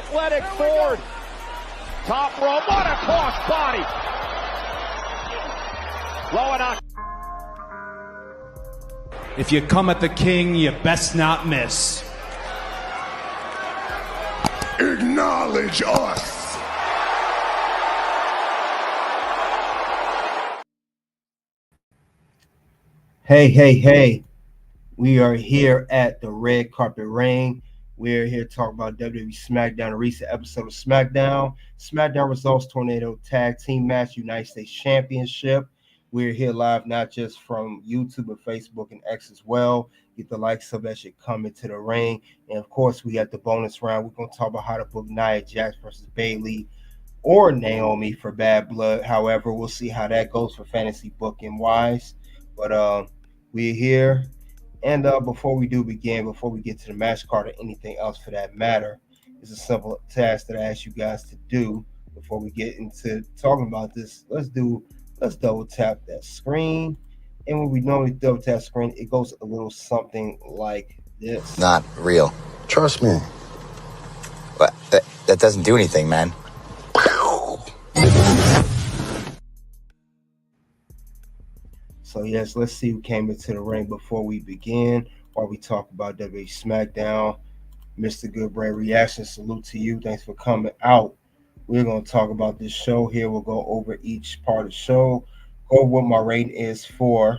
athletic forward. Top rope, what a cross body. Low and on. If you come at the king, you best not miss. Acknowledge us. Hey. We are here at the Red Carpet Ring. We're here to talk about WWE SmackDown, a recent episode of SmackDown. SmackDown results, Tornado Tag Team Match, United States Championship. We're here live, not just from YouTube, but Facebook and X as well. Get the likes of that shit coming to the ring. And of course, we got the bonus round. We're going to talk about how to book Nia Jax versus Bayley or Naomi for Bad Blood. However, we'll see how that goes for fantasy booking wise. But we're here. And before we get to the match card or anything else for that matter, it's a simple task that I ask you guys to do before we get into talking about this. Let's double tap that screen. And when we normally double tap screen, it goes a little something like this. Not real. Trust me. What? That doesn't do anything, man. So yes, let's see who came into the ring before we begin. While we talk about WWE SmackDown, Mr. Goodbray Reaction, salute to you. Thanks for coming out. We're going to talk about this show here. We'll go over each part of the show, go over what my rating is for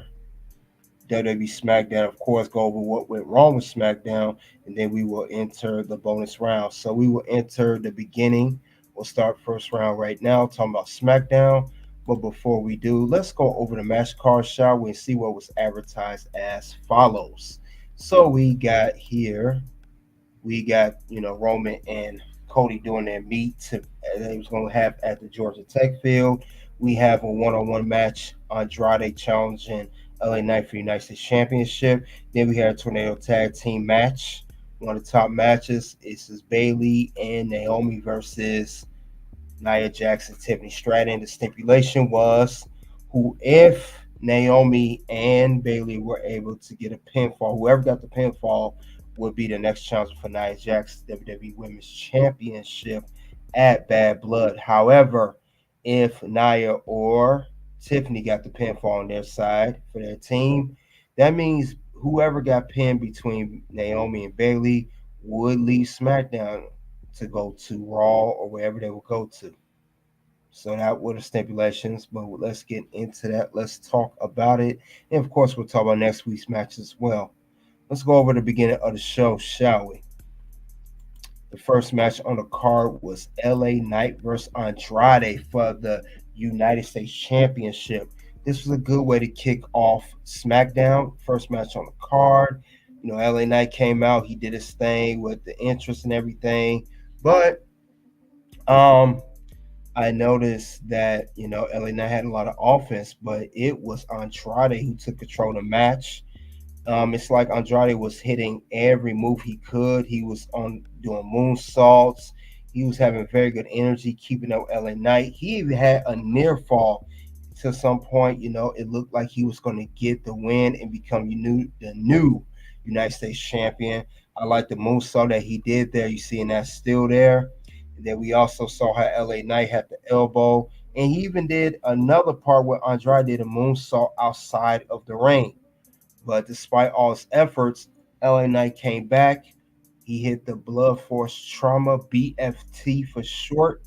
WWE SmackDown. Of course, go over what went wrong with SmackDown, and then we will enter the bonus round. So we will enter the beginning. We'll start first round right now, talking about SmackDown. But before we do, let's go over the match card, shall we, and see what was advertised as follows. So we got Roman and Cody doing their meet they was going to have at the Georgia Tech field. We have a one-on-one match, Andrade challenging LA Knight for the United States Championship. Then we had a Tornado Tag Team match. One of the top matches is Bayley and Naomi versus Nia Jax and Tiffany Stratton. The stipulation was if Naomi and Bayley were able to get a pinfall, whoever got the pinfall would be the next challenger for Nia Jax WWE Women's Championship at Bad Blood. However, if Nia or Tiffany got the pinfall on their side for their team, that means whoever got pinned between Naomi and Bayley would leave SmackDown to go to Raw or wherever they will go to. So that were the stipulations, but let's get into that. Let's talk about it. And of course, we'll talk about next week's match as well. Let's go over the beginning of the show, shall we? The first match on the card was LA Knight versus Andrade for the United States Championship. This was a good way to kick off SmackDown. First match on the card. LA Knight came out. He did his thing with the entrance and everything. But I noticed that, LA Knight had a lot of offense, but it was Andrade who took control of the match. It's like Andrade was hitting every move he could. He was doing moonsaults. He was having very good energy, keeping up LA Knight. He even had a near fall to some point. It looked like he was going to get the win and become the new United States champion. I like the moonsault that he did there. You see, and that's still there. And then we also saw how LA Knight had the elbow. And he even did another part where Andrade did a moonsault outside of the ring. But despite all his efforts, LA Knight came back. He hit the Blood Force Trauma, BFT for short,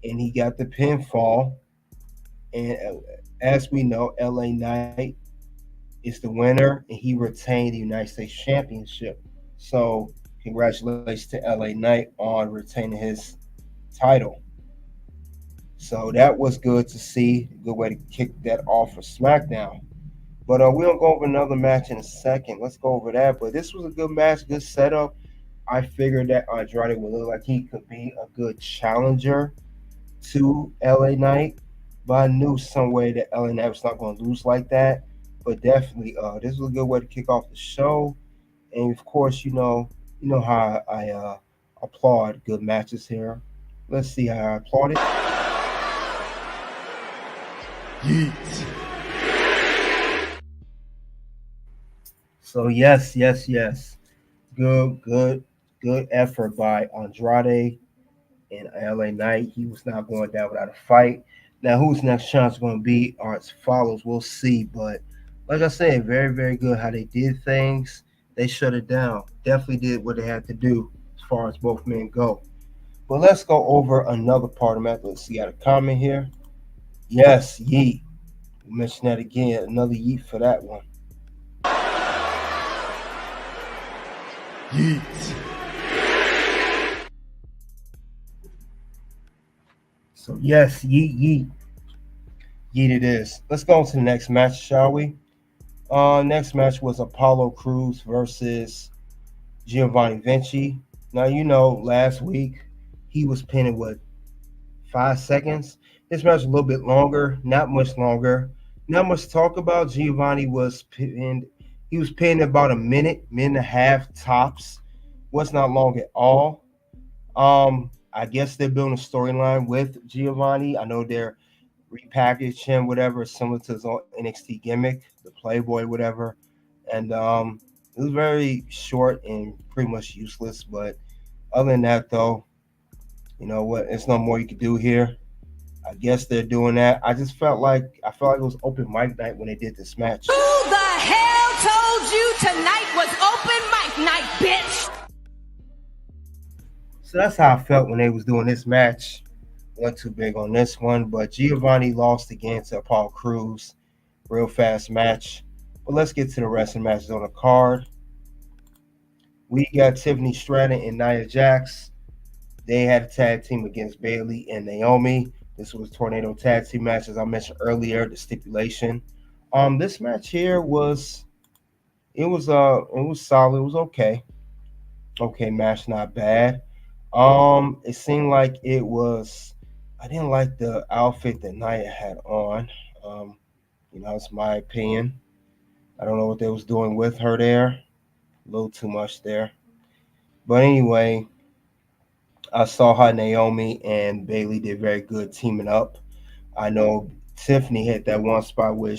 and he got the pinfall. And as we know, LA Knight is the winner, and he retained the United States Championship. So congratulations to LA Knight on retaining his title. So that was good to see. Good way to kick that off for SmackDown. But we'll go over another match in a second. Let's go over that. But this was a good match, good setup. I figured that Andrade would look like he could be a good challenger to LA Knight. But I knew some way that LA Knight was not going to lose like that. But definitely, this was a good way to kick off the show. And of course, you know how I applaud good matches here. Let's see how I applaud it. Yeet. So yes. Good effort by Andrade. And LA Knight, he was not going down without a fight. Now, who's next chance going to be are as follows. We'll see. But like I said, very, very good how they did things. They shut it down. Definitely did what they had to do as far as both men go. But let's go over another part of that. Let's see, got a comment here. Yes, yeet. We'll mention that again. Another yeet for that one. Yeet. So yes, yeet, yeet. Yeet it is. Let's go on to the next match, shall we? Next match was Apollo Crews versus Giovanni Vinci. Now, you know, last week he was pinning, what, 5 seconds? This match was a little bit longer, not much longer. Not much to talk about. Giovanni was pinned. He was pinned about a minute, minute and a half tops. Was not long at all. I guess they're building a storyline with Giovanni. I know they're repackaged him, whatever, similar to his own NXT gimmick, the Playboy, whatever. And it was very short and pretty much useless. But other than that, though, you know what? There's no more you can do here. I guess they're doing that. I felt like it was open mic night when they did this match. Who the hell told you tonight was open mic night, bitch? So that's how I felt when they was doing this match. Wasn't too big on this one, but Giovanni lost again to Apollo Crews. Real fast match. But let's get to the wrestling matches on the card. We got Tiffany Stratton and Nia Jax. They had a tag team against Bayley and Naomi. This was Tornado Tag Team match, as I mentioned earlier, the stipulation. This match here was solid. It was okay. Okay match, not bad. It seemed like it was. I didn't like the outfit that Nia had on. It's my opinion. I don't know what they was doing with her there. A little too much there. But anyway, I saw how Naomi and Bayley did very good teaming up. I know Tiffany hit that one spot where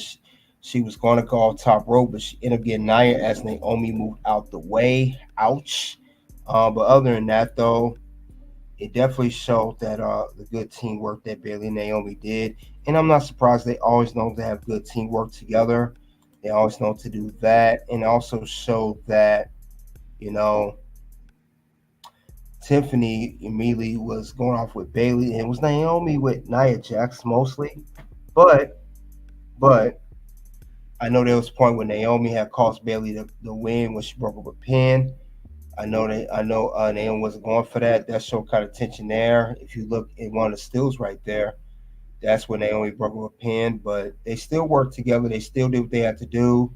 she was going to go off top rope, but she ended up getting Nia as Naomi moved out the way. Ouch. But other than that, though, it definitely showed that the good teamwork that Bayley and Naomi did. And I'm not surprised. They always know to have good teamwork together. They always know to do that. And also showed that, Tiffany immediately was going off with Bayley, and it was Naomi with Nia Jax mostly. But I know there was a point when Naomi had cost Bayley the win when she broke up a pin. I know Naomi wasn't going for that. That showed kind of tension there. If you look at one of the stills right there, that's when Naomi broke up a pin. But they still worked together. They still did what they had to do.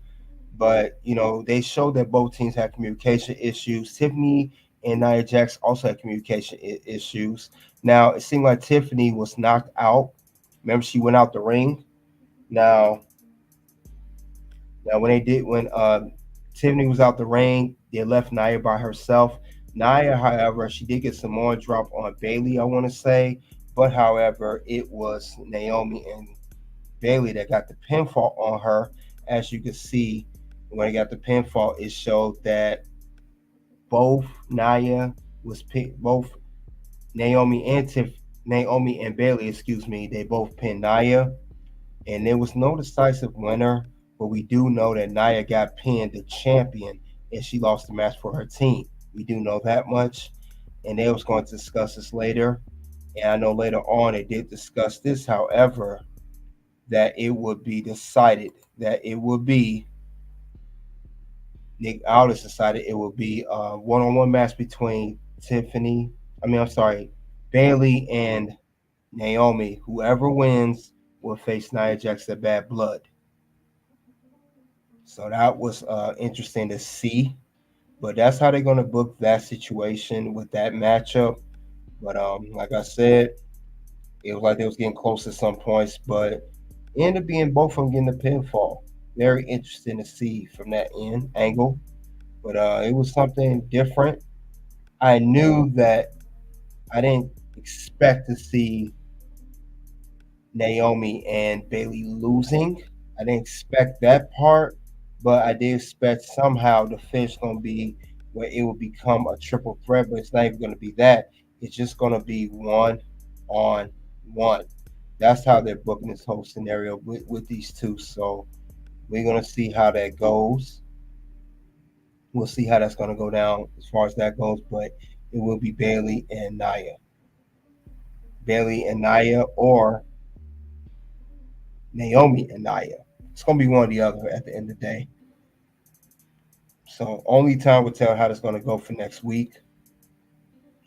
But, they showed that both teams had communication issues. Tiffany and Nia Jax also had communication issues. Now, it seemed like Tiffany was knocked out. Remember, she went out the ring. Now when Tiffany was out the ring, they left Nia by herself. Nia, however, she did get some more drop on Bayley, I want to say. But, however, it was Naomi and Bayley that got the pinfall on her. As you can see, when they got the pinfall, it showed that both Naomi and Bayley, they both pinned Nia. And there was no decisive winner, but we do know that Nia got pinned the champion and she lost the match for her team. We do know that much. And they was going to discuss this later. And I know later on they did discuss this, however, that it would be decided that it would be Nick Aldis decided it would be a one-on-one match between Bayley and Naomi. Whoever wins will face Nia Jax at Bad Blood. So that was interesting to see. But that's how they're going to book that situation with that matchup. But like I said, it was like they was getting close at some points, but it ended up being both of them getting the pinfall. Very interesting to see from that angle. But it was something different. I knew that I didn't expect to see Naomi and Bayley losing. I didn't expect that part, but I did expect somehow the finish going to be where it will become a triple threat, but it's not even going to be that. It's just going to be 1-on-1. That's how they're booking this whole scenario with these two. So we're going to see how that goes. We'll see how that's going to go down as far as that goes, but it will be Bayley and Nia. Bayley and Nia, or Naomi and Nia. It's going to be one or the other at the end of the day. So only time will tell how that's going to go for next week.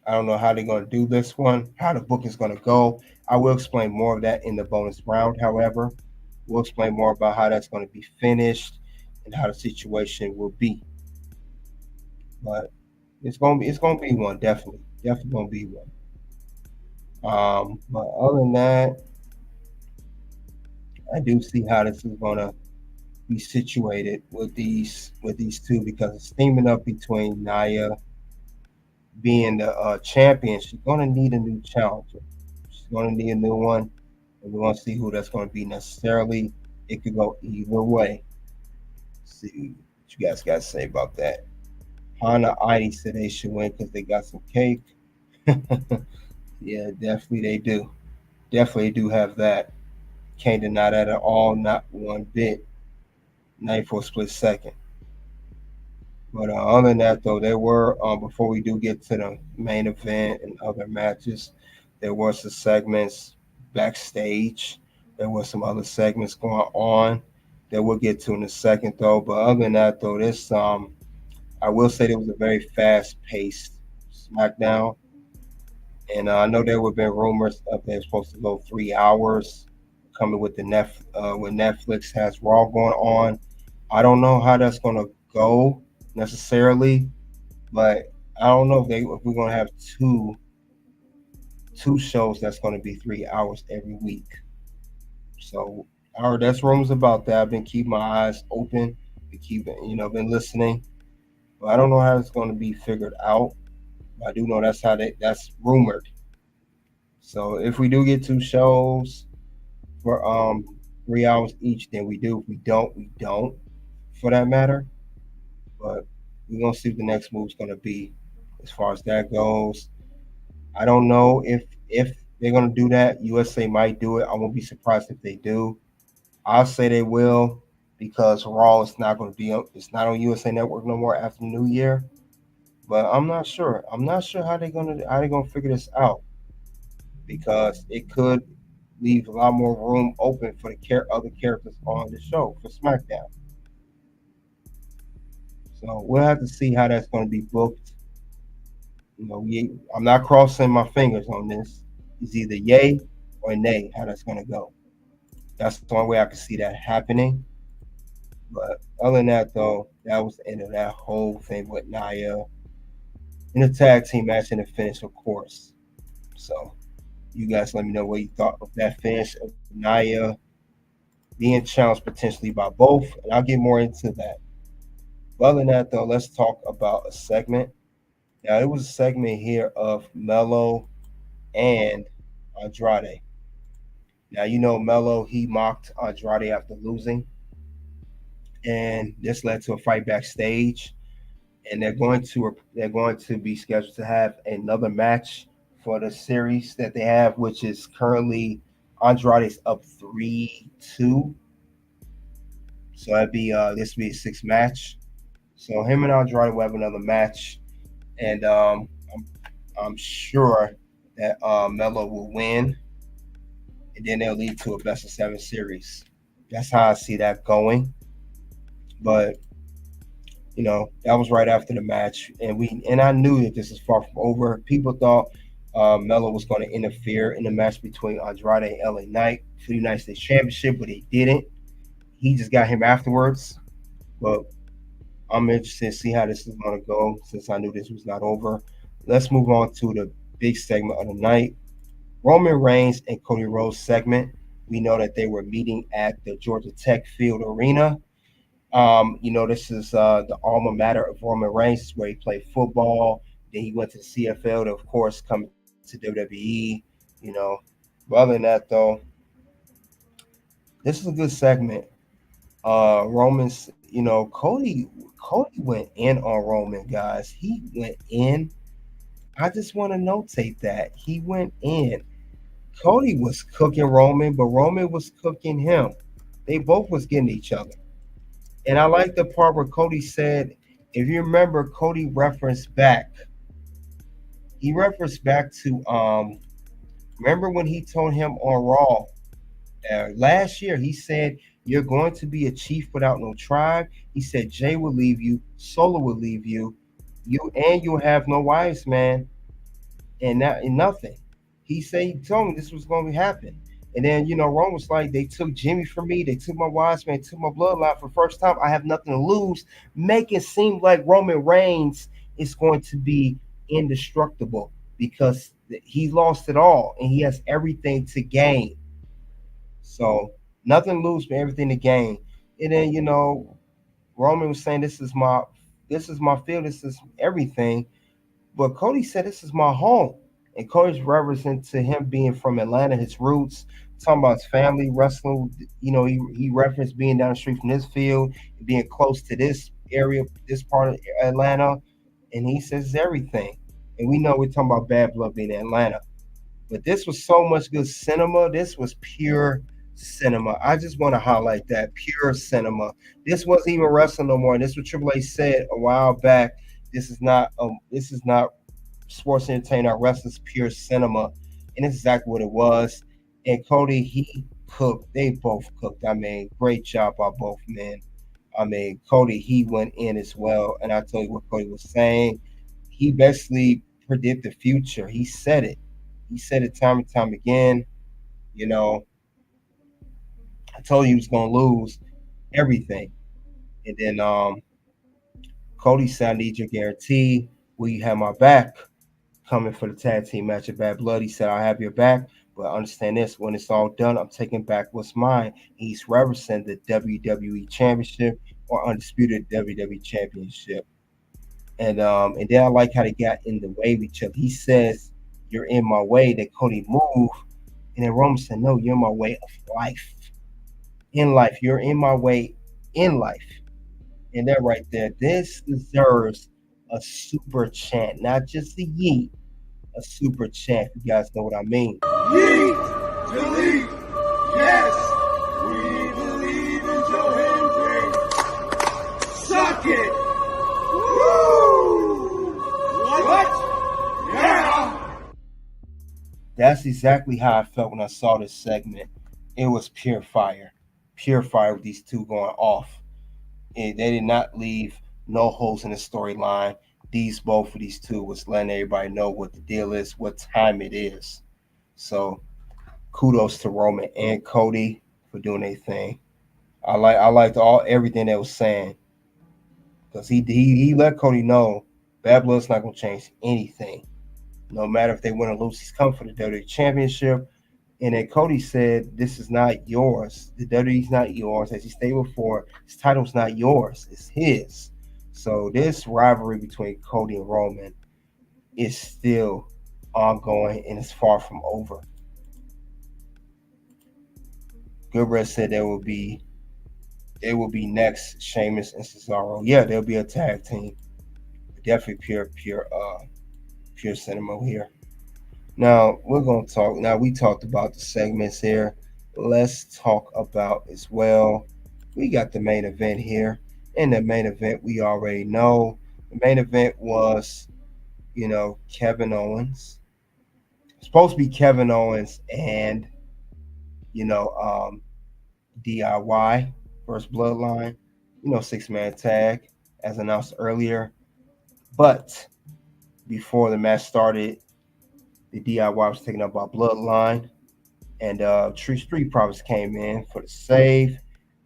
I don't know how they're going to do this one, how the book is going to go. I will explain more of that in the bonus round, however. We'll explain more about how that's going to be finished and how the situation will be. But it's going to be one, definitely going to be one. But other than that, I do see how this is going to be situated with these two, because it's steaming up between Nia being the champion. She's going to need a new challenger. She's going to need a new one, and we're going to see who that's going to be necessarily. It could go either way. Let's see what you guys got to say about that. Hana Heidi said they should win because they got some cake. Yeah, definitely they do. Definitely do have that. Can't deny that at all, not one bit. Not for a split second. But other than that, though, there were, before we do get to the main event and other matches, there were some segments backstage. There were some other segments going on that we'll get to in a second, though. But other than that, though, this I will say there was a very fast-paced SmackDown. And I know there have been rumors of they're supposed to go 3 hours, coming with when Netflix has Raw going on. I don't know how that's going to go necessarily, but I don't know if we're going to have two shows that's going to be 3 hours every week. So I heard that's rumors about that. I've been keeping my eyes open, been listening, but I don't know how it's going to be figured out. I do know that's rumored. So if we do get 2 shows for 3 hours each, then we do. If we don't, we don't, for that matter. But we're gonna see what the next move's gonna be as far as that goes. I don't know if they're gonna do that. USA might do it. I won't be surprised if they do. I'll say they will, because Raw is not going to be it's not on USA Network no more after the New Year. But I'm not sure. I'm not sure how they're gonna figure this out, because it could leave a lot more room open for the other characters on the show for SmackDown. So we'll have to see how that's going to be booked. I'm not crossing my fingers on this. It's either yay or nay how that's going to go. That's the only way I can see that happening. But other than that, though, that was the end of that whole thing with Nia in the tag team match and the finish, of course. So you guys let me know what you thought of that finish of Nia being challenged potentially by both, and I'll get more into that. But other than that, though, let's talk about a segment. Now, it was a segment here of Melo and Andrade. Now, Melo, he mocked Andrade after losing, and this led to a fight backstage. And they're going to be scheduled to have another match for the series that they have, which is currently Andrade's up 3-2. So that'd be this will be a 6th match. So him and Andrade will have another match, and I'm sure that Melo will win, and then they'll lead to a best of 7 series. That's how I see that going. But that was right after the match, and I knew that this is far from over. People thought Melo was going to interfere in the match between Andrade and LA Knight for the United States Championship, but he didn't. He just got him afterwards. But I'm interested to see how this is going to go, since I knew this was not over. Let's move on to the big segment of the night. Roman Reigns and Cody Rhodes segment. We know that they were meeting at the Georgia Tech Field Arena. This is the alma mater of Roman Reigns. This is where he played football. Then he went to the CFL to, of course, come to WWE. But other than that, though, this is a good segment. Roman's, Cody went in on Roman, guys. He went in. I just want to notate that he went in. Cody was cooking Roman, but Roman was cooking him. They both was getting each other. And I like the part where Cody said, if you remember, Cody referenced back. He referenced back to remember when he told him on Raw last year, he said, you're going to be a chief without no tribe. He said Jay will leave you, Solo will leave you, you'll have no wives, man, and nothing. He told me this was going to happen. And then, Rome was like, they took Jimmy from me, they took my wives, man, took my bloodline for the first time. I have nothing to lose. Make it seem like Roman Reigns is going to be indestructible because he lost it all and he has everything to gain. So nothing to lose, but everything to gain. And then, Roman was saying, this is my field, this is everything. But Cody said, this is my home. And Cody's referencing to him being from Atlanta, his roots, talking about his family wrestling. He referenced being down the street from this field, being close to this area, this part of Atlanta. And he says everything. And we know we're talking about Bad Blood being in Atlanta. But this was so much good cinema. This was pure cinema. I just want to highlight that pure cinema. This wasn't even wrestling no more. And this is what Triple H said a while back. This is not sports entertainment. Our wrestling's pure cinema, and that's exactly what it was. And Cody, he cooked. They both cooked. I mean, great job by both men. I mean, Cody, he went in as well. And I tell you what Cody was saying. He basically predicted the future. He said it. He said it time and time again. I told you he was going to lose everything. And then Cody said, I need your guarantee. Will you have my back? Coming for the tag team match of Bad Blood. He said, I'll have your back. But understand this, when it's all done, I'm taking back what's mine. He's representing the WWE Championship or Undisputed WWE Championship. And then I like how they got in the way of each other. He says, you're in my way. Then Cody moved. And then Roman said, no, you're in my way of life. In life. You're in my way in life. And that right there, this deserves a super chant, not just a yeet, a super chant. You guys know what I mean. Yeet, delete, yes, we believe in Joe Hendry. Suck it. Woo! What? Yeah. That's exactly how I felt when I saw this segment. It was pure fire with these two going off. They did not leave no holes in the storyline. Both of these two was letting everybody know what the deal is, what time it is. So kudos to Roman and Cody for doing their thing. I liked everything they was saying. Because he let Cody know Bad Blood's not gonna change anything. No matter if they win or lose, he's coming for the WWE Championship. And then Cody said, this is not yours. The WWE's not yours. As he stated before, his title's not yours. It's his. So this rivalry between Cody and Roman is still ongoing and it's far from over. Goodrich said there will be next Sheamus and Cesaro. Yeah, there'll be a tag team. Definitely pure cinema here. Now we're gonna talk. Now we talked about the segments here. Let's talk about as well. We got the main event here. In the main event, we already know. The main event was, Kevin Owens. It's supposed to be Kevin Owens and, DIY versus Bloodline. 6-man tag as announced earlier. But before the match started, the DIY was taken up by Bloodline. And Street Profits came in for the save.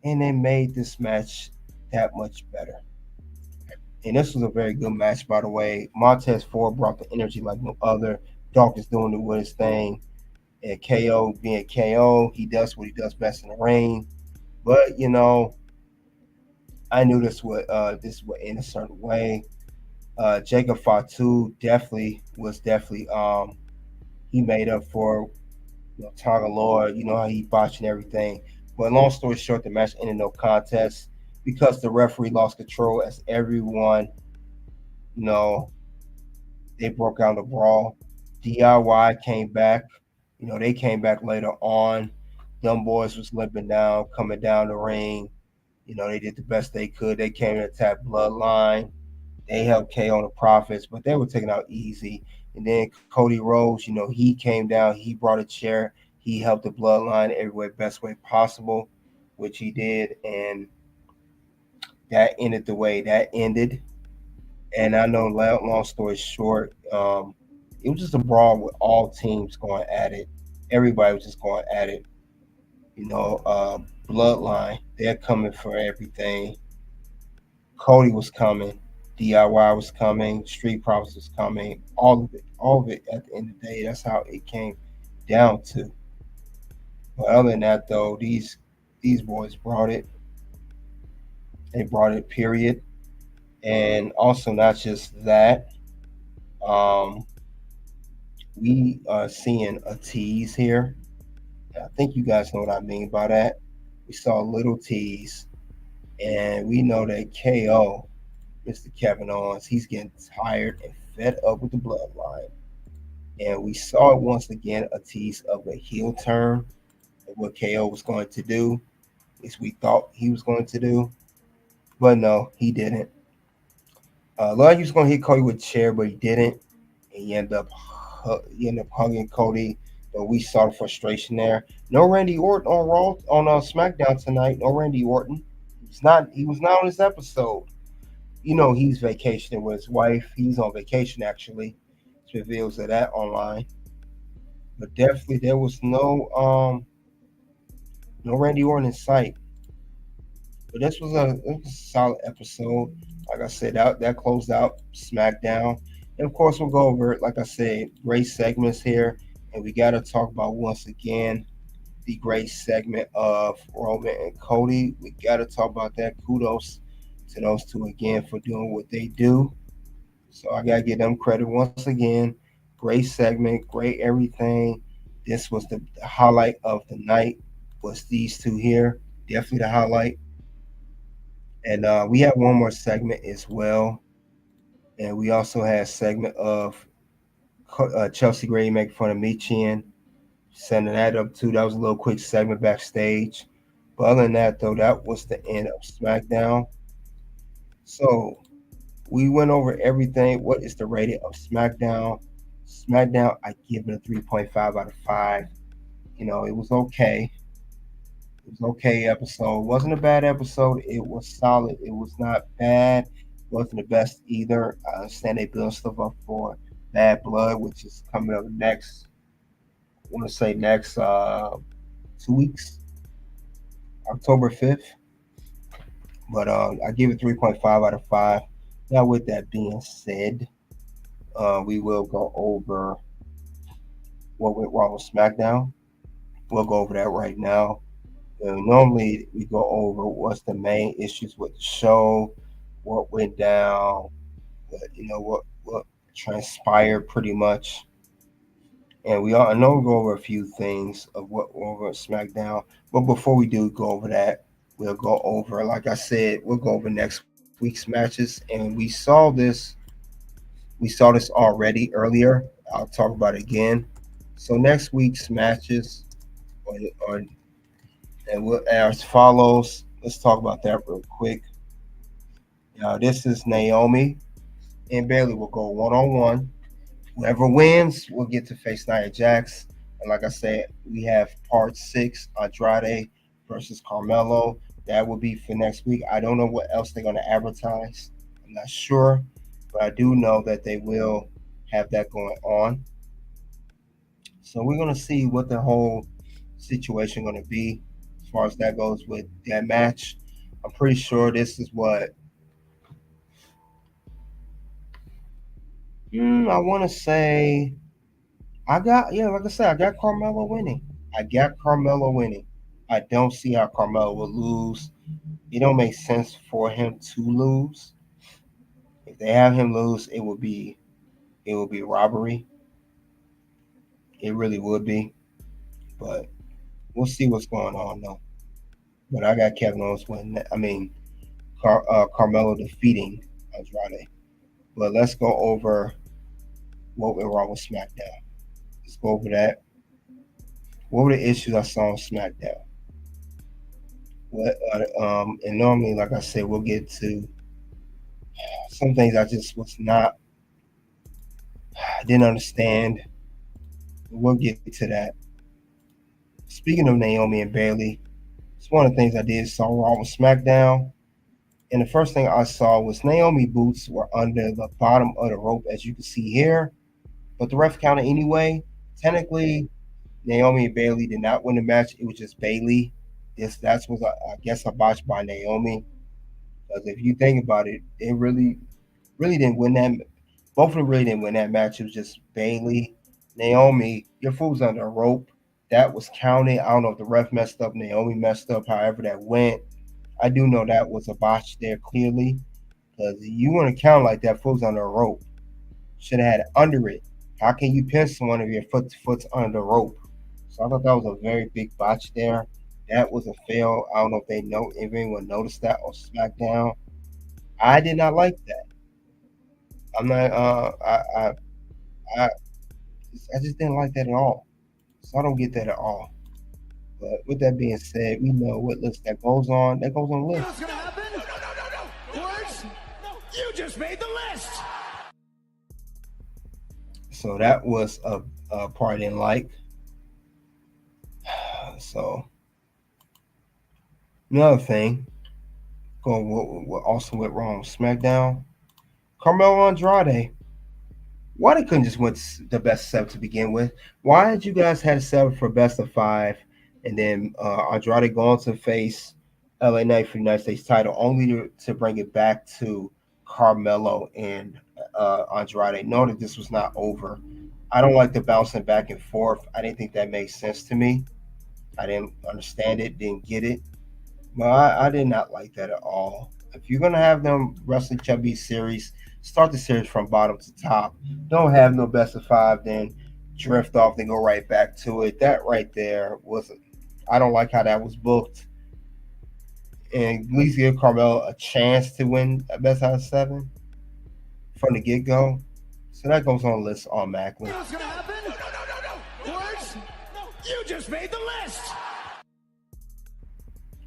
And they made this match that much better. And this was a very good match, by the way. Montez Ford brought the energy like no other. Dawkins doing it with his thing. And KO being KO, he does what he does best in the ring. But, I knew this would end a certain way. Jacob Fatu was he made up for Tonga Lord, how he botched and everything. But long story short, the match ended no contest because the referee lost control as everyone, They broke out the brawl. DIY came back. They came back later on. Them boys was limping down, coming down the ring. They did the best they could. They came and attacked Bloodline. They helped KO the Profits, but they were taken out easy. And then Cody Rhodes, he came down. He brought a chair. He helped the Bloodline every way, best way possible, which he did. And that ended the way that ended. And I know, long story short, it was just a brawl with all teams going at it. Everybody was just going at it. Bloodline, they're coming for everything. Cody was coming. DIY was coming. Street Profits was coming. All of it at the end of the day. That's how it came down to. But other than that, though, these boys brought it. They brought it, period. And also, not just that, we are seeing a tease here. I think you guys know what I mean by that. We saw a little tease, and we know that KO, Mr. Kevin Owens, he's getting tired and fed up with the Bloodline. And we saw it once again, a tease of a heel turn, of what KO was going to do, as we thought he was going to do. But no, he didn't. Like he was going to hit Cody with a chair, but he didn't. And he ended up hugging Cody. But we saw the frustration there. No Randy Orton on Raw on SmackDown tonight. No Randy Orton. He was not on this episode. He's vacationing with his wife. He's on vacation actually. It reveals that online. But definitely there was no Randy Orton in sight. But this was a solid episode. Like I said, that closed out SmackDown. And of course, we'll go over it. Like I said, great segments here. And we got to talk about, once again, the great segment of Roman and Cody. We got to talk about that. Kudos to those two again for doing what they do. So I got to give them credit once again. Great segment, great everything. This was the highlight of the night, was these two here. Definitely the highlight. And we have one more segment as well. And we also had a segment of Chelsea Gray making fun of Michin, sending that up too. That was a little quick segment backstage. But other than that, though, that was the end of SmackDown. So we went over everything. What is the rating of SmackDown? SmackDown, I give it a 3.5 out of 5. It was okay. It was okay episode. It wasn't a bad episode. It was solid. It was not bad. It wasn't the best either. I understand they build stuff up for Bad Blood, which is coming up next. I want to say next 2 weeks, October 5th. But I give it 3.5 out of 5. Now, with that being said, we will go over what went wrong with SmackDown. We'll go over that right now. Normally, we go over what's the main issues with the show, what went down, what transpired pretty much. And I know we'll go over a few things of what went over at SmackDown. But before we do go over that, we'll go over, like I said, we'll go over next week's matches. And we saw this already earlier. I'll talk about it again. So next week's matches are as follows. Let's talk about that real quick. Now, this is Naomi and Bayley will go one-on-one. Whoever wins will get to face Nia Jax. And like I said, we have part 6, Andrade versus Carmelo. That will be for next week. I don't know what else they're going to advertise. I'm not sure. But I do know that they will have that going on. So we're going to see what the whole situation going to be as far as that goes with that match. I'm pretty sure this is what I want to say. Like I said, I got Carmelo winning. I don't see how Carmelo will lose. It don't make sense for him to lose. If they have him lose, it will be robbery. It really would be. But we'll see what's going on though. But I got Kevin Owens winning. Carmelo defeating Andrade. But let's go over what went wrong with SmackDown. Let's go over that. What were the issues I saw on SmackDown? What and normally, like I said, we'll get to some things I just was not, I didn't understand. We'll get to that. Speaking of Naomi and Bayley, it's one of the things I did saw wrong with SmackDown. And the first thing I saw was Naomi boots were under the bottom of the rope, as you can see here. But the ref counted anyway. Technically, Naomi and Bayley did not win the match. It was just Bayley. That was, I guess, a botch by Naomi. Because if you think about it, they really didn't win that. Both of them really didn't win that match. It was just Bayley. Naomi, your fool's under a rope. That was counted. I don't know if the ref messed up, Naomi messed up, however that went. I do know that was a botch there clearly. Because you want to count like that, fool's under a rope. Should have had it under it. How can you pin someone if your foot's under the rope? So I thought that was a very big botch there. That was a fail. I don't know if anyone noticed that on SmackDown. I did not like that. I'm not. I just didn't like that at all. So I don't get that at all. But with that being said, we know what list that goes on. That goes on the list. What's gonna happen? No. Words? No. You just made the list. So that was a part I didn't like. So another thing, what also went wrong with SmackDown, Carmelo Andrade. Why they couldn't just win the best of 7 to begin with? Why did you guys have 7 for best of 5, and then Andrade going to face LA Knight for the United States title, only to bring it back to Carmelo and Andrade? Know that this was not over. I don't like the bouncing back and forth. I didn't think that made sense to me. I didn't understand it, didn't get it. Well, I did not like that at all. If you're going to have them wrestle each other series, start the series from bottom to top. Don't have no best of 5, then drift off, then go right back to it. That right there wasn't. I don't like how that was booked. And at least give Carmelo a chance to win a best out of 7 from the get-go. So that goes on the list automatically. What's gonna happen? No. Words? No. You just made the list.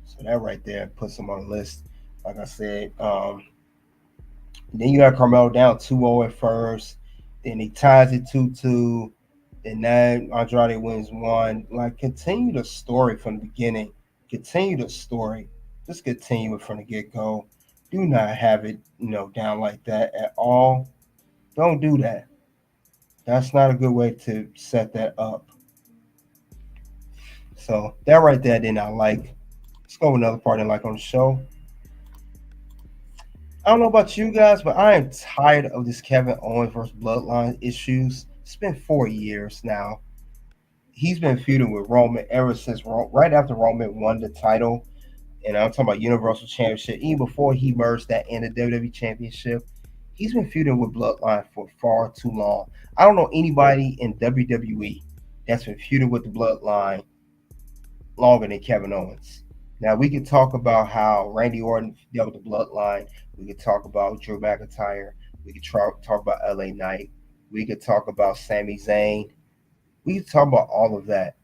So that right there puts him on the list. Like I said, then you got Carmelo down 2-0 at first. Then he ties it 2-2. Then now Andrade wins 1. Like, continue the story from the beginning. Continue the story. Just continue it from the get-go. Do not have it, down like that at all. Don't do that. That's not a good way to set that up. So that right there I did not like. Let's go with another part I like on the show. I don't know about you guys, but I am tired of this Kevin Owens versus Bloodline issues. It's been 4 years now. He's been feuding with Roman ever since right after Roman won the title. And I'm talking about Universal Championship. Even before he merged that in the WWE Championship, he's been feuding with Bloodline for far too long. I don't know anybody in WWE that's been feuding with the Bloodline longer than Kevin Owens. Now, we could talk about how Randy Orton dealt with the Bloodline. We could talk about Drew McIntyre. We could talk about LA Knight. We could talk about Sami Zayn. We could talk about all of that.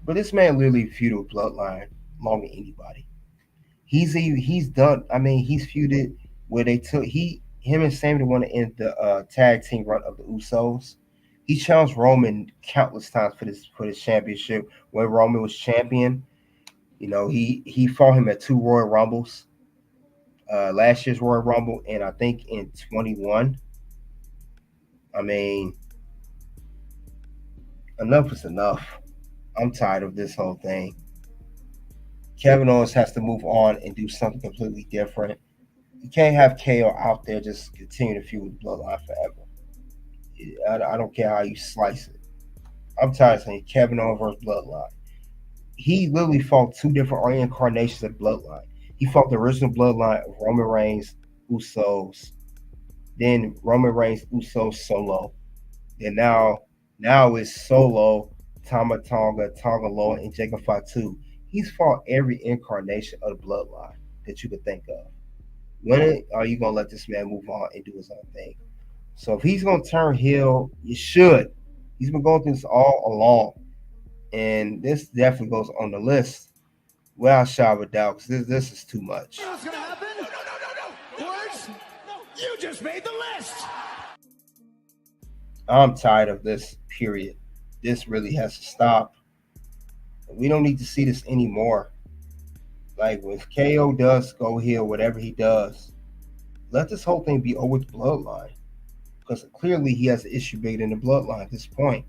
But this man literally feuded with Bloodline longer than anybody. He's done. I mean, he's feuded where him and Sami want to end the tag team run of the Usos. He challenged Roman countless times for this championship when Roman was champion. He fought him at 2 Royal Rumbles. Last year's Royal Rumble, and I think in 21. I mean, enough is enough. I'm tired of this whole thing. Kevin Owens has to move on and do something completely different. You can't have KO out there just continue to feud with Bloodline forever. I don't care how you slice it. I'm tired of saying Kevin Owens versus Bloodline. He literally fought 2 different reincarnations of Bloodline. He fought the original Bloodline of Roman Reigns, Usos, then Roman Reigns, Usos, Solo. And now it's Solo, Tama Tonga, Tonga Loa, and Jacob Fatu. He's fought every incarnation of the Bloodline that you could think of. When are you going to let this man move on and do his own thing? So if he's gonna turn heel, you should. He's been going through this all along, and this definitely goes on the list. Without a shadow of a doubt, because this is too much. What's gonna happen? No. Words? No. You just made the list. I'm tired of this. Period. This really has to stop. We don't need to see this anymore. Like when KO does go heel, whatever he does, let this whole thing be over with the bloodline. Because clearly he has an issue bigger than the bloodline at this point.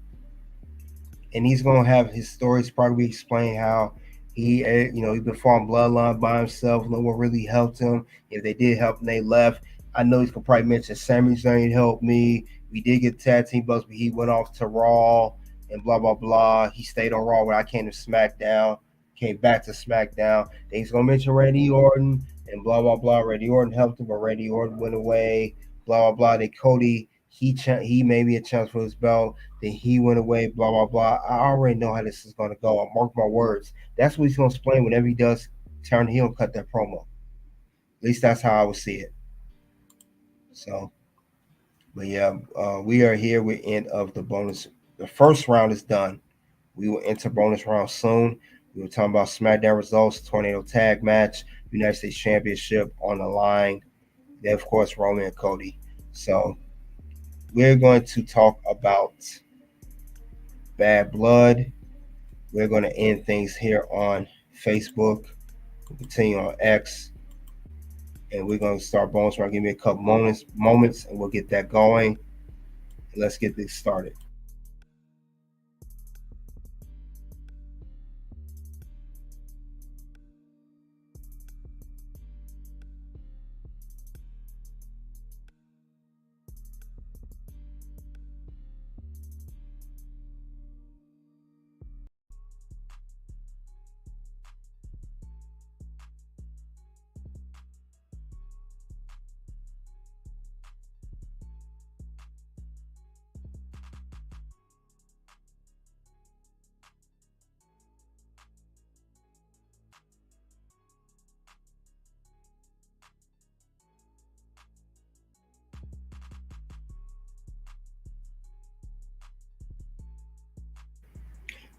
And he's gonna have his stories probably explain how he's been following bloodline by himself. No one really helped him. If they did help and they left, I know he's gonna probably mention Sami Zayn helped me. We did get tag team belts, but he went off to Raw and blah blah blah. He stayed on Raw when I came to SmackDown, came back to SmackDown. Then he's gonna mention Randy Orton and blah blah blah. Randy Orton helped him, but Randy Orton went away. Blah blah blah. Then Cody, he made me a chance for his belt. Then he went away. Blah blah blah. I already know how this is gonna go. I mark my words. That's what he's gonna explain whenever he does turn heel and cut that promo. At least that's how I would see it. So, but yeah, we are here with end of the bonus. The first round is done. We will enter bonus round soon. We were talking about SmackDown results, tornado tag match, United States Championship on the line. Then, of course, Roman and Cody. So we're going to talk about Bad Blood. We're going to end things here on Facebook. We'll continue on X. And we're going to start bonus round. Give me a couple moments, and we'll get that going. And let's get this started.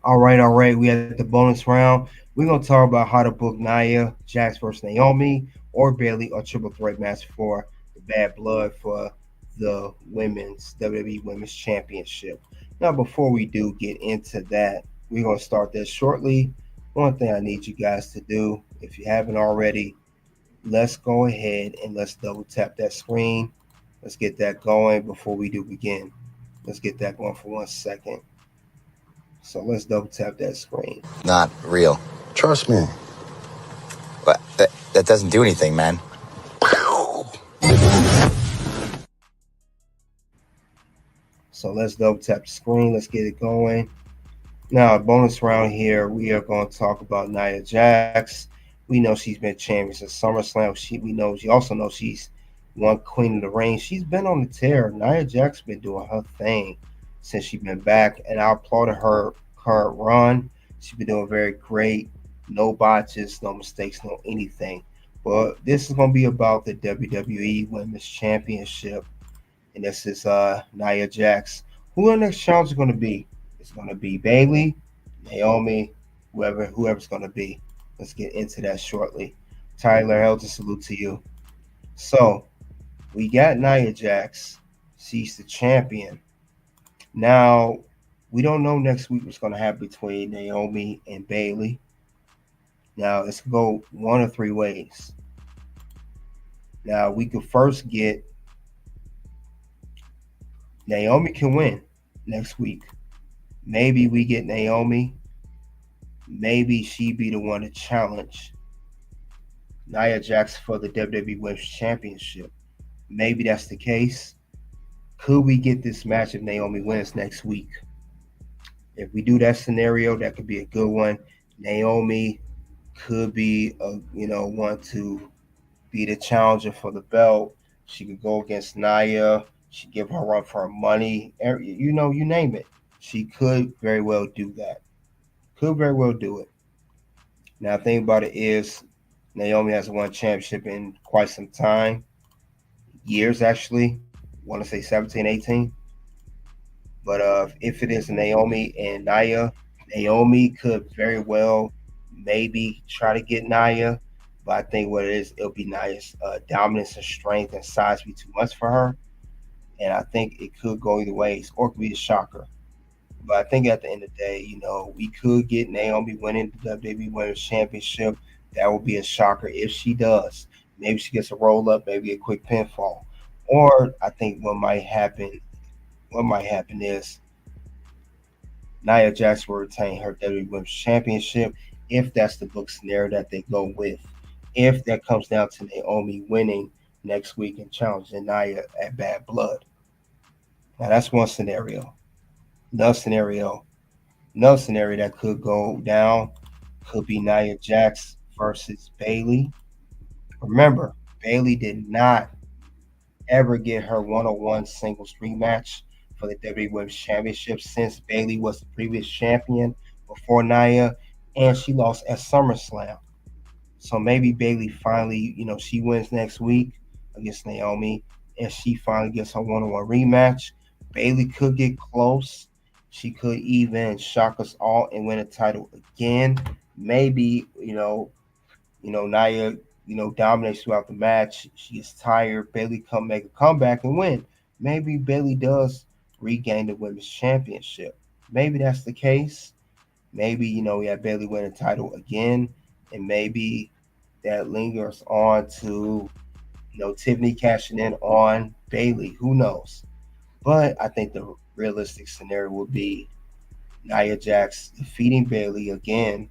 All right. We at the bonus round. We're gonna talk about how to book Nia, Jax versus Naomi, or Bayley, or triple threat match for the Bad Blood for the women's WWE Women's Championship. Now, before we do get into that, we're gonna start this shortly. One thing I need you guys to do, if you haven't already, let's go ahead and let's double tap that screen. Let's get that going before we do begin. Let's get that going for 1 second. So let's double tap that screen. Not real. Trust me. But that doesn't do anything, man. So let's double tap the screen. Let's get it going. Now, bonus round here, we are going to talk about Nia Jax. We know she's been champion since SummerSlam. We also know she's one queen of the ring. She's been on the tear. Nia Jax been doing her thing since she's been back, and I applauded her current run. She's been doing very great. No botches, no mistakes, no anything. But this is going to be about the WWE Women's Championship, and this is Nia Jax. Who the next challenge is going to be? It's going to be Bayley, Naomi, whoever's going to be. Let's get into that shortly. Tyler, elder salute to you. So we got Nia Jax. She's the champion. Now, we don't know next week what's going to happen between Naomi and Bayley. Now, let's go one of three ways. Now, we could first get Naomi can win next week. Maybe we get Naomi. Maybe she be the one to challenge Nia Jax for the WWE Women's Championship. Maybe that's the case. Could we get this match if Naomi wins next week? If we do that scenario, that could be a good one. Naomi could be one to be the challenger for the belt. She could go against Nia. She give her a run for her money. You name it. She could very well do that. Could very well do it. Now, the thing about it is, Naomi hasn't won a championship in quite some time. Years, actually. want to say 17, 18. But if it is Naomi and Nia, Naomi could very well maybe try to get Nia. But I think what it is, it'll be Nia's dominance and strength and size be too much for her. And I think it could go either ways or it could be a shocker. But I think at the end of the day, we could get Naomi winning the WWE Women's Championship. That would be a shocker if she does. Maybe she gets a roll up, maybe a quick pinfall. Or I think what might happen is Nia Jax will retain her WWE Women's Championship if that's the book scenario that they go with. If that comes down to Naomi winning next week and challenging Nia at Bad Blood. Now that's one scenario. Another scenario, another scenario that could go down could be Nia Jax versus Bayley. Remember, Bayley did not ever get her one-on-one singles rematch for the WWE Women's Championship since Bayley was the previous champion before Nia, and she lost at SummerSlam. So maybe Bayley finally, she wins next week against Naomi, and she finally gets her one-on-one rematch. Bayley could get close. She could even shock us all and win a title again. Maybe, Nia, dominates throughout the match. She gets tired. Bayley come make a comeback and win. Maybe Bayley does regain the women's championship. Maybe that's the case. Maybe, we have Bayley win a title again, and maybe that lingers on to, Tiffany cashing in on Bayley. Who knows? But I think the realistic scenario would be Nia Jax defeating Bayley again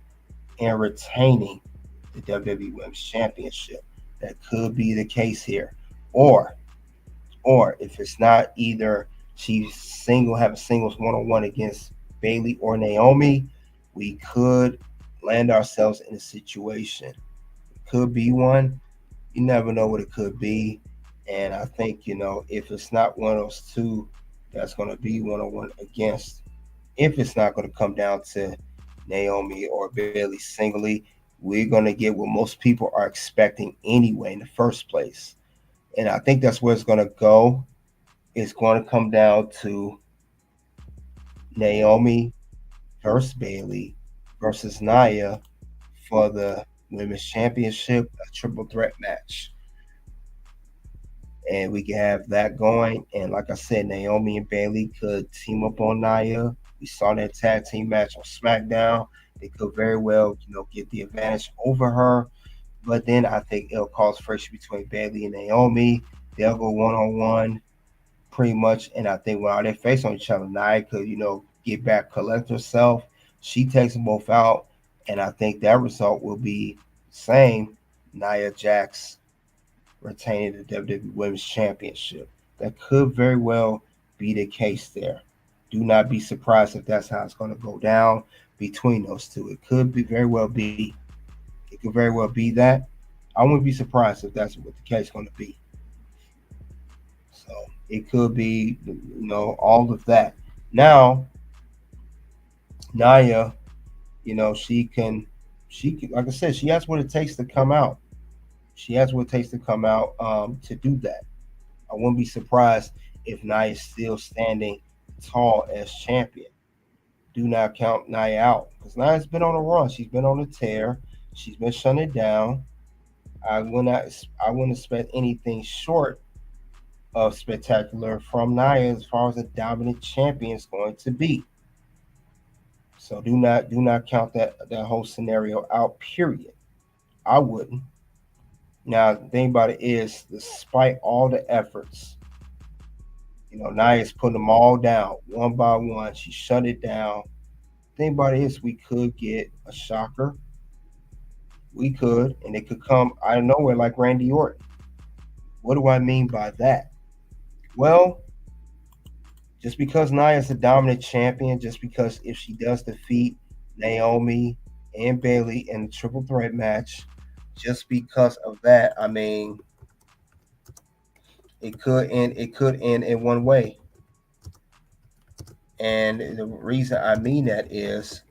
and retaining the WWE Women's Championship. That could be the case here. Or if it's not either she have a singles one-on-one against Bayley or Naomi, we could land ourselves in a situation. It could be one. You never know what it could be. And I think, if it's not one of those two that's going to be one-on-one against, if it's not going to come down to Naomi or Bayley singly, we're going to get what most people are expecting anyway in the first place. And I think that's where it's going to go. It's going to come down to Naomi versus Bayley versus Nia for the Women's Championship, a triple threat match. And we can have that going. And like I said, Naomi and Bayley could team up on Nia. We saw that tag team match on SmackDown. They could very well, get the advantage over her. But then I think it'll cause friction between Bayley and Naomi. They'll go one-on-one pretty much. And I think while they face on each other, Nia could, get back, collect herself. She takes them both out. And I think that result will be the same. Nia Jax retaining the WWE Women's Championship. That could very well be the case there. Do not be surprised if that's how it's going to go down between those two. It could very well be. It could very well be that. I wouldn't be surprised if that's what the case is going to be. So it could be, all of that. Now, Nia, she can, like I said, she has what it takes to come out. She has what it takes to come out to do that. I wouldn't be surprised if Nia is still standing tall as champion. Do not count Nia out because Nia's been on a run. She's been on a tear. She's been shutting it down. I wouldn't expect anything short of spectacular from Nia as far as a dominant champion is going to be. So do not count that whole scenario out. Period. I wouldn't. Now, the thing about it is, despite all the efforts, Nia's putting them all down one by one. She shut it down. The thing about it is, we could get a shocker. We could, and it could come out of nowhere like Randy Orton. What do I mean by that? Well, just because Nia's a dominant champion, just because if she does defeat Naomi and Bayley in the triple threat match, just because of that, I mean, it could end in one way. And the reason I mean that is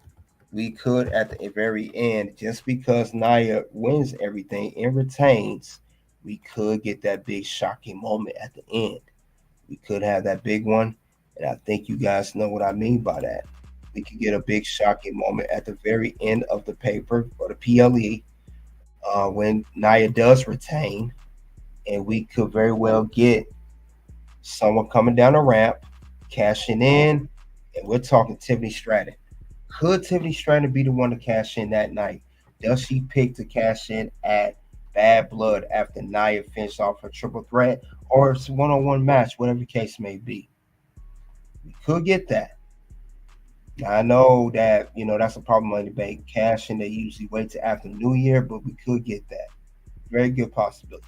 we could at the very end, just because Nia wins everything and retains, we could get that big shocking moment at the end. We could have that big one, and I think you guys know what I mean by that. We could get a big shocking moment at the very end of the paper or the PLE when Nia does retain, and we could very well get someone coming down the ramp, cashing in, and we're talking Tiffany Stratton. Could Tiffany Stratton be the one to cash in that night? Does she pick to cash in at Bad Blood after Nia finished off her triple threat, or it's a one-on-one match, whatever the case may be? We could get that. Now, I know that that's a problem on the bank cash, and they usually wait till after New Year, but we could get that. Very good possibility.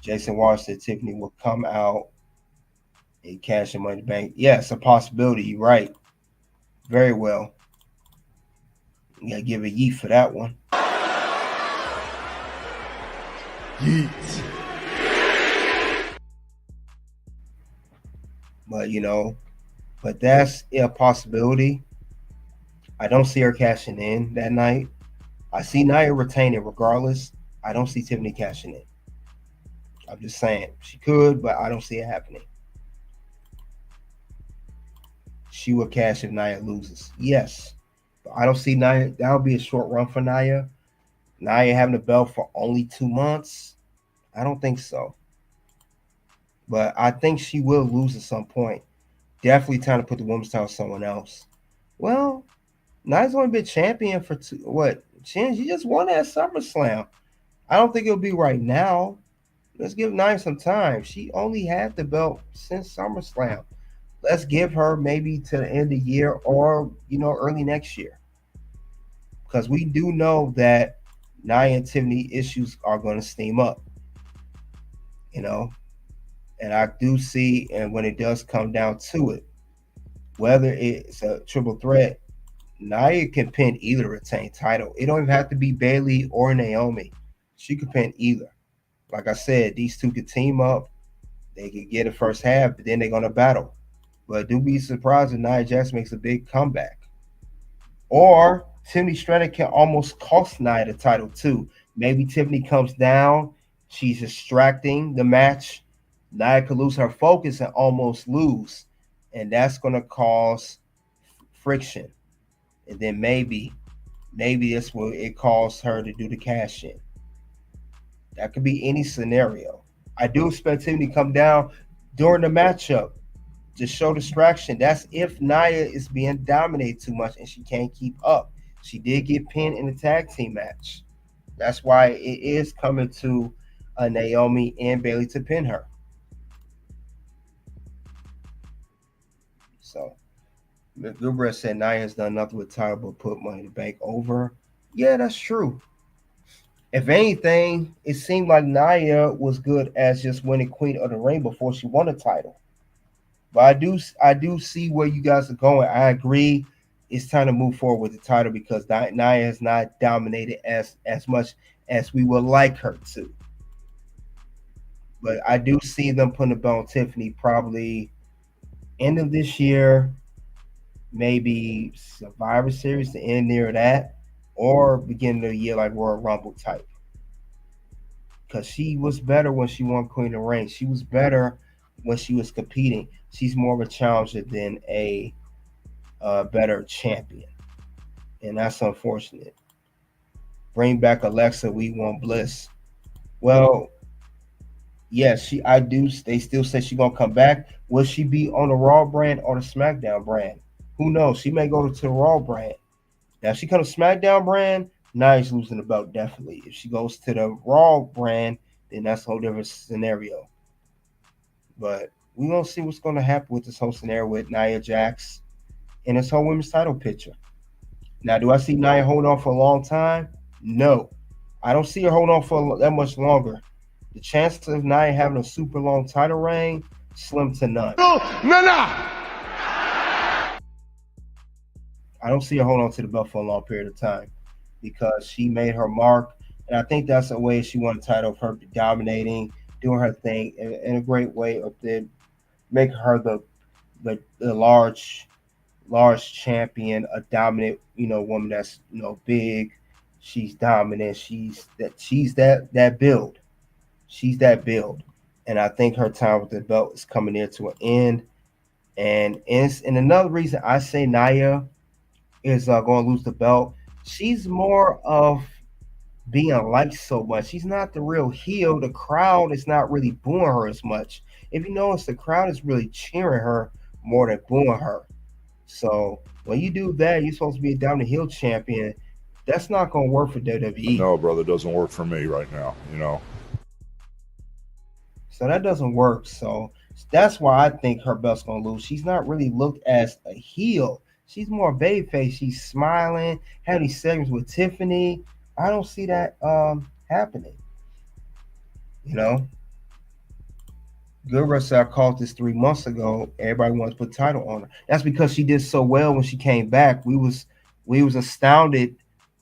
Jason Wallace said Tiffany will come out and cash in Money in the Bank. Yes, a possibility. You're right. Very well. You gotta give a yeet for that one. Yeet. But that's a possibility. I don't see her cashing in that night. I see Nia retaining regardless. I don't see Tiffany cashing in. I'm just saying she could, but I don't see it happening. She will cash if Nia loses. Yes, but I don't see Nia. That would be a short run for Nia. Nia having the belt for only 2 months. I don't think so. But I think she will lose at some point. Definitely time to put the women's title on someone else. Well, Nia's only been champion for she just won at SummerSlam. I don't think it'll be right now. Let's give Nia some time. She only had the belt since SummerSlam. Let's give her maybe to the end of the year or, early next year. Because we do know that Nia and Tiffany issues are going to steam up. And I do see, and when it does come down to it, whether it's a triple threat, Nia can pin either retain title. It don't even have to be Bayley or Naomi. She could pin either. Like I said, these two could team up. They could get the first half, but then they're going to battle. But do be surprised if Nia Jax makes a big comeback. Or Tiffany Stratton can almost cost Nia the title too. Maybe Tiffany comes down. She's distracting the match. Nia could lose her focus and almost lose. And that's going to cause friction. And then maybe this will it cause her to do the cash in. That could be any scenario. I do expect Tiffany to come down during the matchup to show distraction. That's if Nia is being dominated too much and she can't keep up. She did get pinned in the tag team match. That's why it is coming to Naomi and Bayley to pin her. So, Gilbert said Nia has done nothing with title but put Money in the Bank over. Yeah, that's true. If anything, it seemed like Nia was good as just winning Queen of the Ring before she won a title. But I do see where you guys are going. I agree. It's time to move forward with the title because Nia has not dominated as much as we would like her to. But I do see them putting the belt on Tiffany probably end of this year, maybe Survivor Series, the end near that, or beginning of the year like Royal Rumble type. Because she was better when she won Queen of the Ring. She was better when she was competing. She's more of a challenger than a better champion. And that's unfortunate. Bring back Alexa, we want Bliss. Well, yes, they still say she's gonna come back. Will she be on the Raw brand or the SmackDown brand? Who knows? She may go to the Raw brand. Now, if she comes to SmackDown brand, Nia's losing the belt, definitely. If she goes to the Raw brand, then that's a whole different scenario. But we're going to see what's going to happen with this whole scenario with Nia Jax and this whole women's title picture. Now, do I see Nia holding on for a long time? No. I don't see her holding on for that much longer. The chances of Nia having a super long title reign, slim to none. No. I don't see her hold on to the belt for a long period of time because she made her mark. And I think that's a way she won the title of her dominating, doing her thing in a great way of making her the large champion, a dominant, woman that's, big. She's dominant. She's that build. She's that build. And I think her time with the belt is coming near to an end. And another reason I say Nia is going to lose the belt. She's more of being liked so much. She's not the real heel. The crowd is not really booing her as much. If you notice, the crowd is really cheering her more than booing her. So when you do that, you're supposed to be a down the heel champion. That's not going to work for WWE. No, brother, it doesn't work for me right now, you know. So that doesn't work. So that's why I think her belt's going to lose. She's not really looked as a heel. She's more babyface. She's smiling, having these segments with Tiffany. I don't see that happening. You know, Good Wrestler, I called this 3 months ago. Everybody wants to put title on her. That's because she did so well when she came back. We was astounded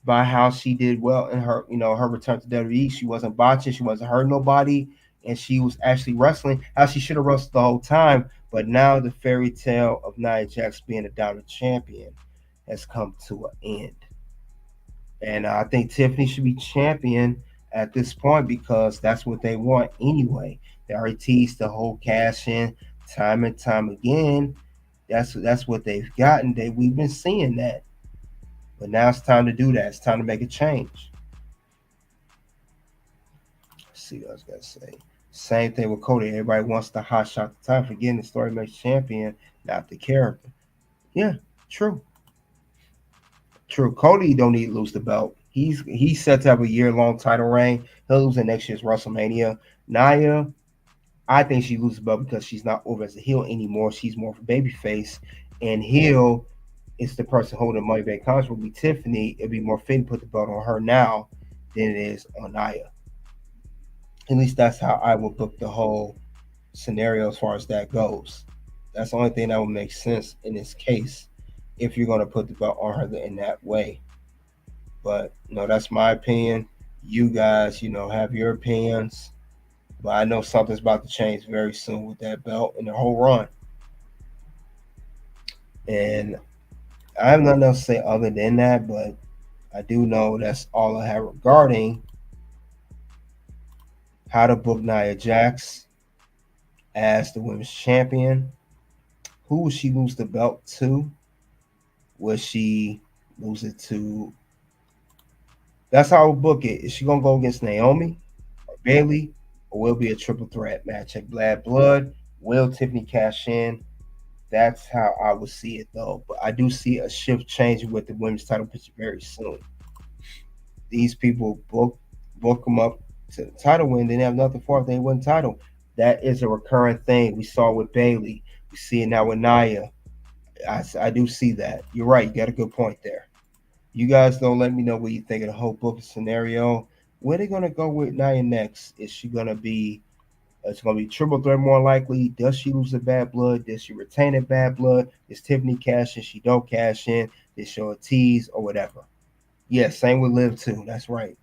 by how she did well in her, her return to WWE. She wasn't botching, she wasn't hurting nobody, and she was actually wrestling how she should have wrestled the whole time. But now the fairy tale of Nia Jax being a dominant champion has come to an end. And I think Tiffany should be champion at this point because that's what they want anyway. They already teased the whole cash in time and time again. That's what they've gotten. We've been seeing that. But now it's time to do that. It's time to make a change. Let's see what I was going to say. Same thing with Cody. Everybody wants the hot shot at the time for getting the story makes champion, not the character. Yeah, true. True. Cody don't need to lose the belt. He's set to have a year-long title reign. He'll lose in next year's WrestleMania. Nia, I think she loses the belt because she's not over as a heel anymore. She's more of a babyface. And heel is the person holding the money back contract will be Tiffany. It'd be more fitting to put the belt on her now than it is on Nia. At least that's how I would book the whole scenario as far as that goes. That's the only thing that would make sense in this case if you're going to put the belt on her in that way. But, that's my opinion. You guys, have your opinions. But I know something's about to change very soon with that belt and the whole run. And I have nothing else to say other than that, but I do know that's all I have regarding how to book Nia Jax as the women's champion. Who will she lose the belt to? Will she lose it to? That's how I would book it. Is she going to go against Naomi or Bayley? Or will it be a triple threat match at Bad Blood? Will Tiffany cash in? That's how I would see it, though. But I do see a shift changing with the women's title picture very soon. These people book them up to the title win. They have nothing for if they win title. That is a recurring thing. We saw with Bayley. We see it now with Nia. I do see that. You're right. You got a good point there. You guys don't let me know what you think of the whole booking scenario. Where they going to go with Nia next? Is she going to be it's going to be triple threat more likely? Does she lose the Bad Blood? Does she retain the Bad Blood? Is Tiffany cash in? She don't cash in? They show a tease or whatever. Yeah, same with Liv too. That's right.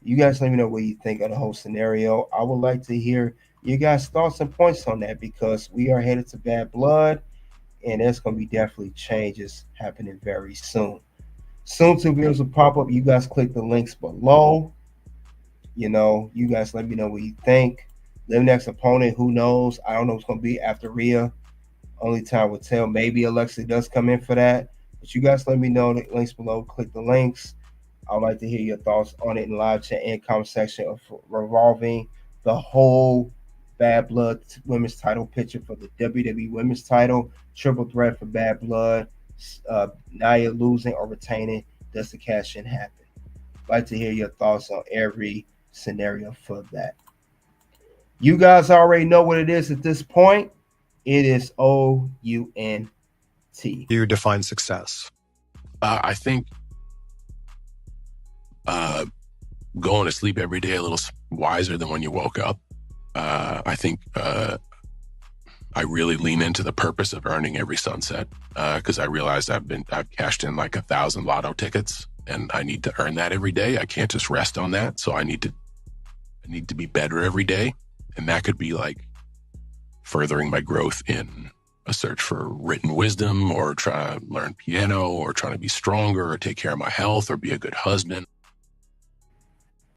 You guys let me know what you think of the whole scenario. I would like to hear you guys' thoughts and points on that because we are headed to Bad Blood and there's going to be definitely changes happening very soon. Soon two videos will pop up. You guys click the links below. You guys let me know what you think. Liv next opponent, who knows? I don't know what's going to be after Rhea. Only time will tell. Maybe Alexa does come in for that. But you guys let me know the links below. Click the links. I'd like to hear your thoughts on it in live chat and comment section of revolving the whole Bad Blood women's title picture for the WWE women's title. Triple threat for Bad Blood. Nia losing or retaining. Does the cash in happen? I'd like to hear your thoughts on every scenario for that. You guys already know what it is at this point. It is OUNT. Do you define success? I think going to sleep every day a little wiser than when you woke up. I think I really lean into the purpose of earning every sunset because I realized I've cashed in like 1,000 lotto tickets and I need to earn that every day. I can't just rest on that. So I need to be better every day. And that could be like furthering my growth in a search for written wisdom or trying to learn piano or trying to be stronger or take care of my health or be a good husband.